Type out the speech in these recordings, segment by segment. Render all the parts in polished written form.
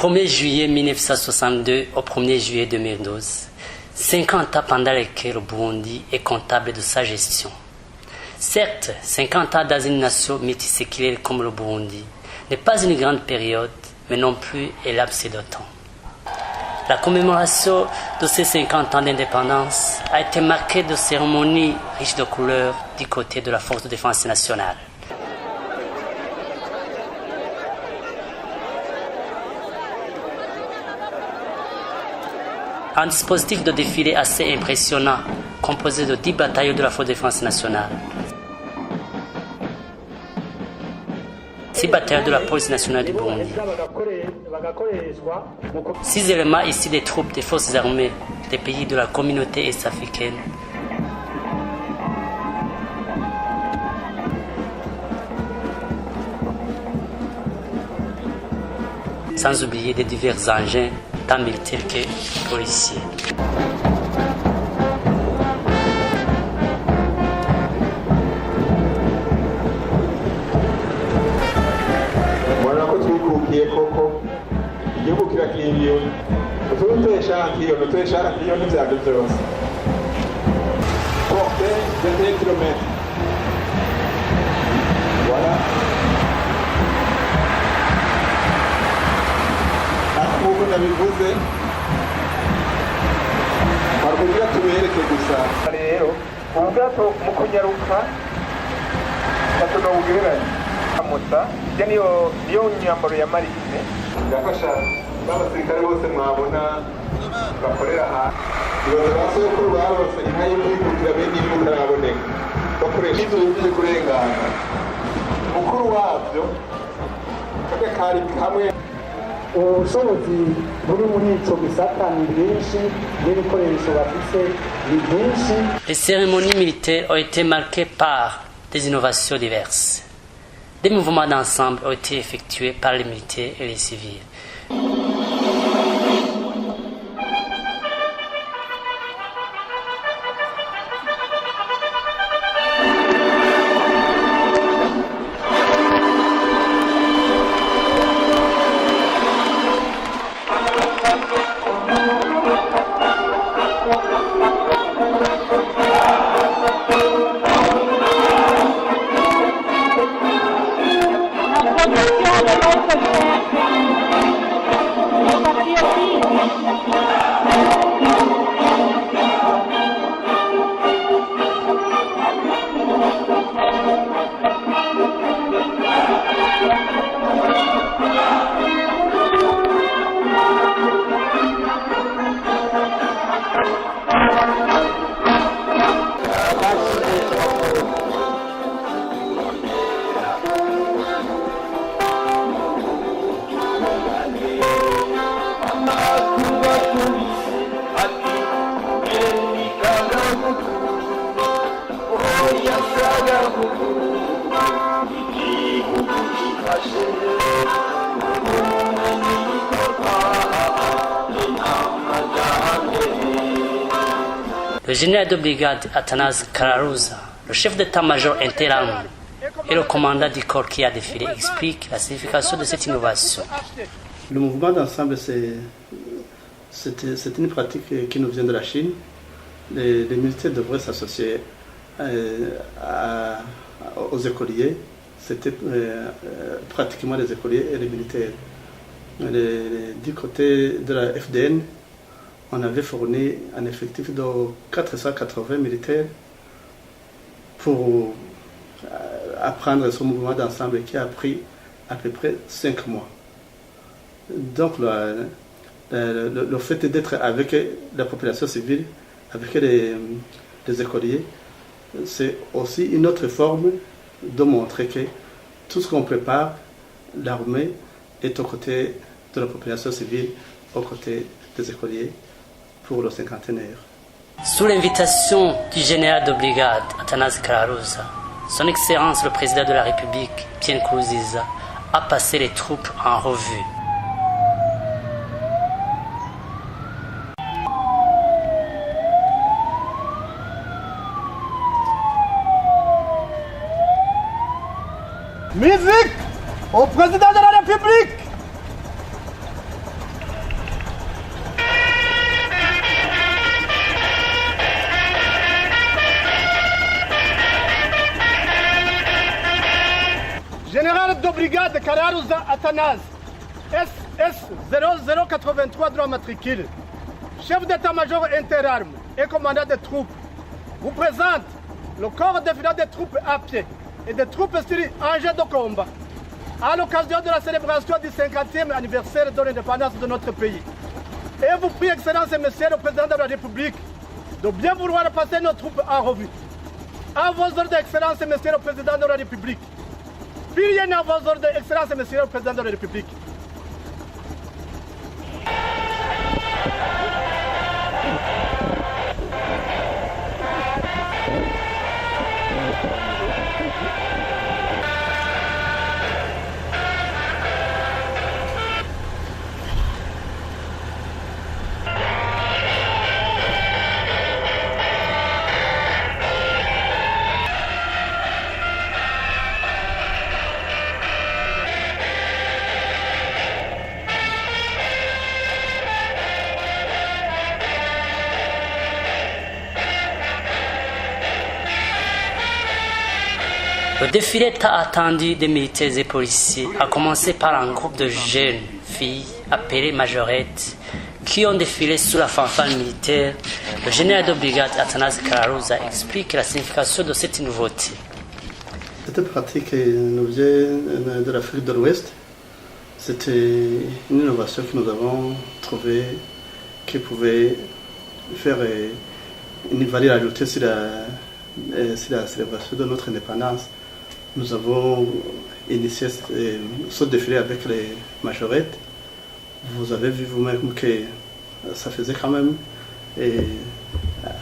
1er juillet 1962 au 1er juillet 2012, 50 ans pendant lesquels le Burundi est comptable de sa gestion. Certes, 50 ans dans une nation multiséculaire comme le Burundi n'est pas une grande période, mais non plus un laps de temps. La commémoration de ces 50 ans d'indépendance a été marquée de cérémonies riches de couleurs du côté de la Force de défense nationale. Un dispositif de défilé assez impressionnant, composé de 10 bataillons de la Force de défense nationale, 6 bataillons de la police nationale du Burundi, 6 éléments ici des troupes des forces armées des pays de la communauté est-africaine, sans oublier des divers engins, tant militaires que policiers. Voilà. Nk'uko nabivuze kugira tubereke gusa rero ubwato mu kunyaruka batugabugiranye amuta je niyo nyambaro ya marine ndafasha n'abasirikare bose mwabona bakorera aha ibaza basokuru barose inka y'imwikukira bene imbuga araboneka bakoresha izo bigiye kurengana mukuru wabyo kake kari hamwe. ubushobozi buri muri icyo gisata ni bwinshi n'ibikoresho bafite ni byinshi. Les cérémonies militaires ont été marquées par des innovations diverses. Des mouvements d'ensemble ont été effectués par les militaires et les civils. Le général de brigade Athanase Kararuza, le chef d'état-major interarmé et le commandant du corps qui a défilé expliquent la signification de cette innovation. Le mouvement d'ensemble, c'est une pratique qui nous vient de la Chine. Les militaires devraient s'associer aux écoliers. C'était pratiquement les écoliers et les militaires. Du côté de la FDN, on avait fourni un effectif de 480 militaires pour apprendre ce mouvement d'ensemble qui a pris à peu près 5 mois. Donc le fait d'être avec la population civile, avec les écoliers, c'est aussi une autre forme de montrer que tout ce qu'on prépare, l'armée est aux côtés de la population civile, aux côtés des écoliers pour le cinquantenaire. Sous l'invitation du général de brigade Athanase Kararuza, son Excellence le Président de la République, Pierre Nkurunziza, a passé les troupes en revue. Musique au Président de la République! de brigade Kararuza Athanase, SS 0083 droit matricule, chef d'état-major interarmes et commandant des troupes, vous présente le corps défilant des troupes à pied et des troupes sur engins de combat à l'occasion de la célébration du 50e anniversaire de l'indépendance de notre pays. Et vous prie, Excellence et Monsieur le Président de la République, de bien vouloir passer nos troupes en revue. À vos ordres, Excellence et Monsieur le Président de la République. Puis rien à vos ordres, Excellence et Monsieur le Président de la République. Le défilé tant attendu des militaires et policiers a commencé par un groupe de jeunes filles appelées majorettes qui ont défilé sous la fanfare militaire. Le général de brigade Athanase Kararuza explique la signification de cette nouveauté. Cette pratique nous vient de l'Afrique de l'Ouest. C'était une innovation que nous avons trouvée qui pouvait faire une valeur ajoutée sur la célébration de notre indépendance. Nous avons initié ce défilé avec les majorettes. Vous avez vu vous-même que ça faisait quand même,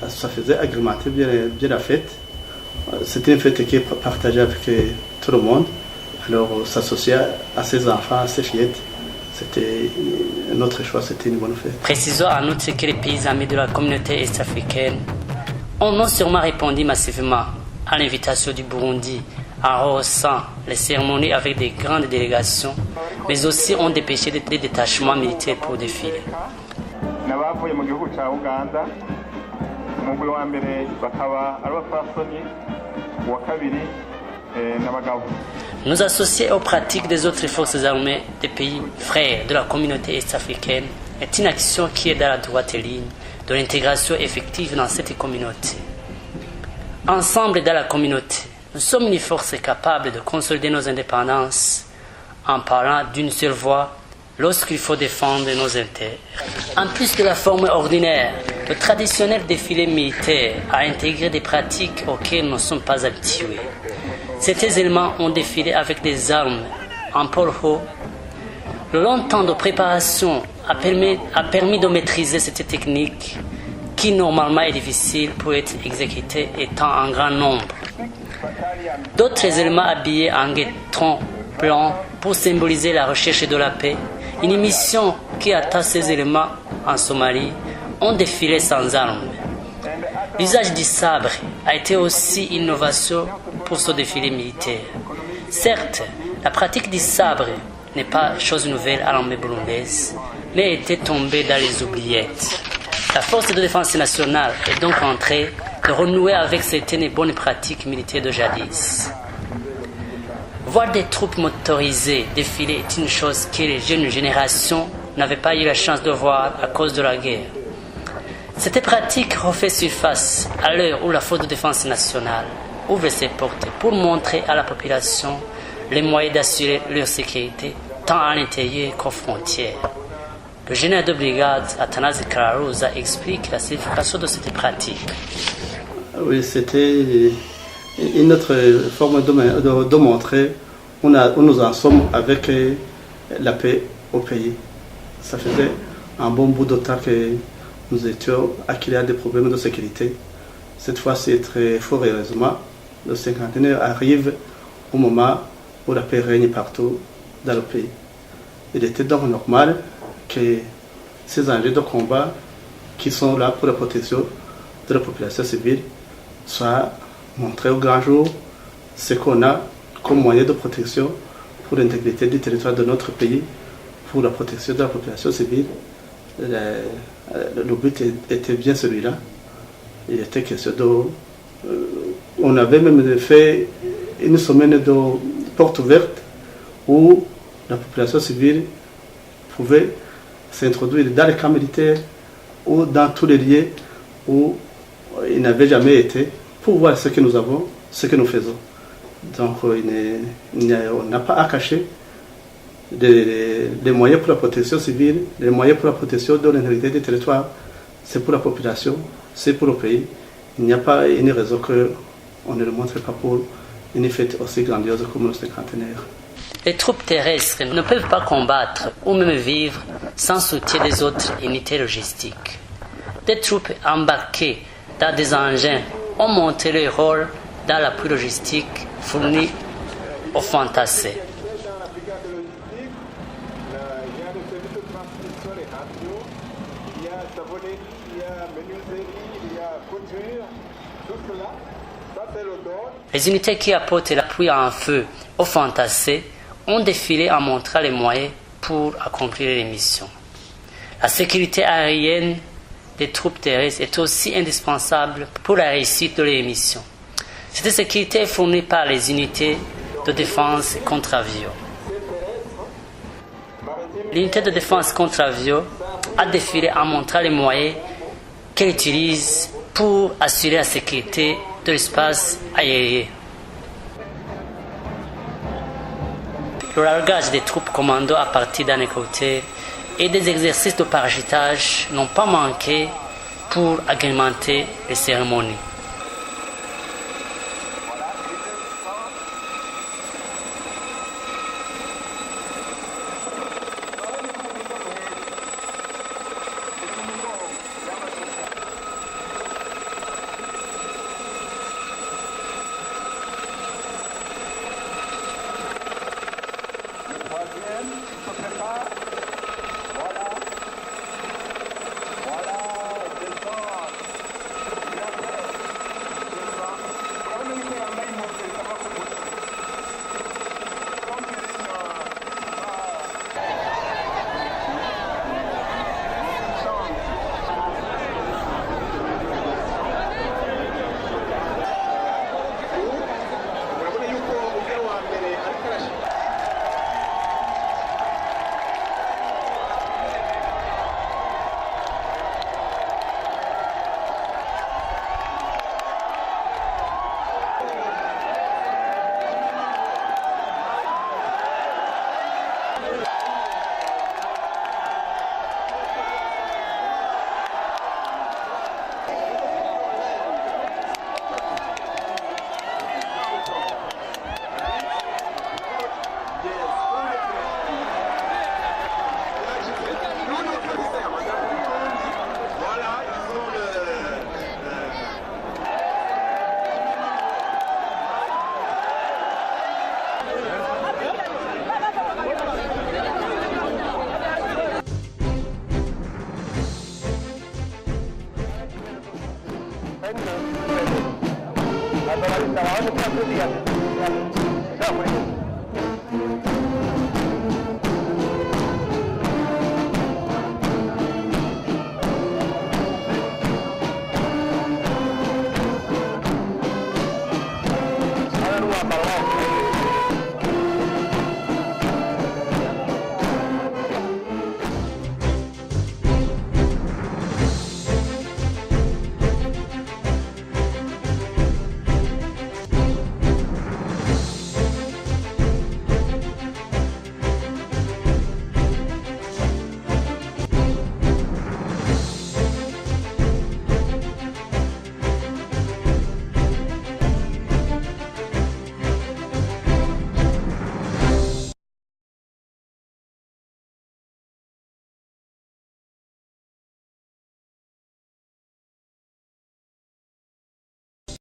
ça faisait agrémenter bien la fête. C'était une fête qui est partagée avec tout le monde. Alors s'associer à ses enfants, à ses fillettes, c'était notre choix, c'était une bonne fête. Précisons en outre que les pays amis de la communauté est-africaine ont non seulement répondu massivement à l'invitation du Burundi en rehaussant les cérémonies avec des grandes délégations, mais aussi ont dépêché des détachements militaires pour défiler. Nous associer aux pratiques des autres forces armées des pays frères de la communauté est-africaine est une action qui est dans la droite ligne de l'intégration effective dans cette communauté. Ensemble dans la communauté, nous sommes une force capable de consolider nos indépendances en parlant d'une seule voix lorsqu'il faut défendre nos intérêts. En plus de la forme ordinaire, le traditionnel défilé militaire a intégré des pratiques auxquelles nous ne sommes pas habitués. Ces éléments ont défilé avec des armes en polho. Le long temps de préparation a permis de maîtriser cette technique qui normalement est difficile pour être exécutée étant en grand nombre. D'autres éléments habillés en guetron blanc pour symboliser la recherche de la paix, une mission qui atteint ces éléments en Somalie, ont défilé sans armes. L'usage du sabre a été aussi une innovation pour ce défilé militaire. Certes, la pratique du sabre n'est pas chose nouvelle à l'armée burundaise, mais était tombée dans les oubliettes. La force de défense nationale est donc en train de renouer avec certaines bonnes pratiques militaires de jadis. Voir des troupes motorisées défiler est une chose que les jeunes générations n'avaient pas eu la chance de voir à cause de la guerre. Cette pratique refait surface à l'heure où la force de défense nationale ouvre ses portes pour montrer à la population les moyens d'assurer leur sécurité tant à l'intérieur qu'aux frontières. Le général de brigade Athanase Kararuza explique la signification de cette pratique. Oui, c'était une autre forme de montrer où nous en sommes avec la paix au pays. Ça faisait un bon bout de temps que nous étions acquis à des problèmes de sécurité. Cette fois-ci, très fort heureusement, le cinquantenaire arrive au moment où la paix règne partout dans le pays. Il était donc normal que ces enjeux de combat qui sont là pour la protection de la population civile soient montrés au grand jour, ce qu'on a comme moyen de protection pour l'intégrité du territoire de notre pays, pour la protection de la population civile. Le but était bien celui-là. Il était question de... on avait même fait une semaine de porte ouverte où la population civile pouvait s'introduire dans les camps militaires ou dans tous les lieux où ils n'avaient jamais été pour voir ce que nous avons, ce que nous faisons. Donc on n'a pas à cacher des moyens pour la protection civile, des moyens pour la protection de l'intégrité des territoires. C'est pour la population, c'est pour le pays. Il n'y a pas une raison qu'on ne le montre pas pour une fête aussi grandiose comme le cinquantenaire. Les troupes terrestres ne peuvent pas combattre ou même vivre sans soutien des autres unités logistiques. Des troupes embarquées dans des engins ont montré leur rôle dans l'appui logistique fourni aux fantassés. Les unités qui apportent l'appui en feu aux fantassés ont défilé en montrant les moyens pour accomplir les missions. La sécurité aérienne des troupes terrestres est aussi indispensable pour la réussite de les missions. Cette sécurité est fournie par les unités de défense contre avion. L'unité de défense contre avion a défilé en montrant les moyens qu'elle utilise pour assurer la sécurité de l'espace aérien. Le largage des troupes commando à partir d'un hélicoptère et des exercices de parachutage n'ont pas manqué pour agrémenter les cérémonies. La vamos a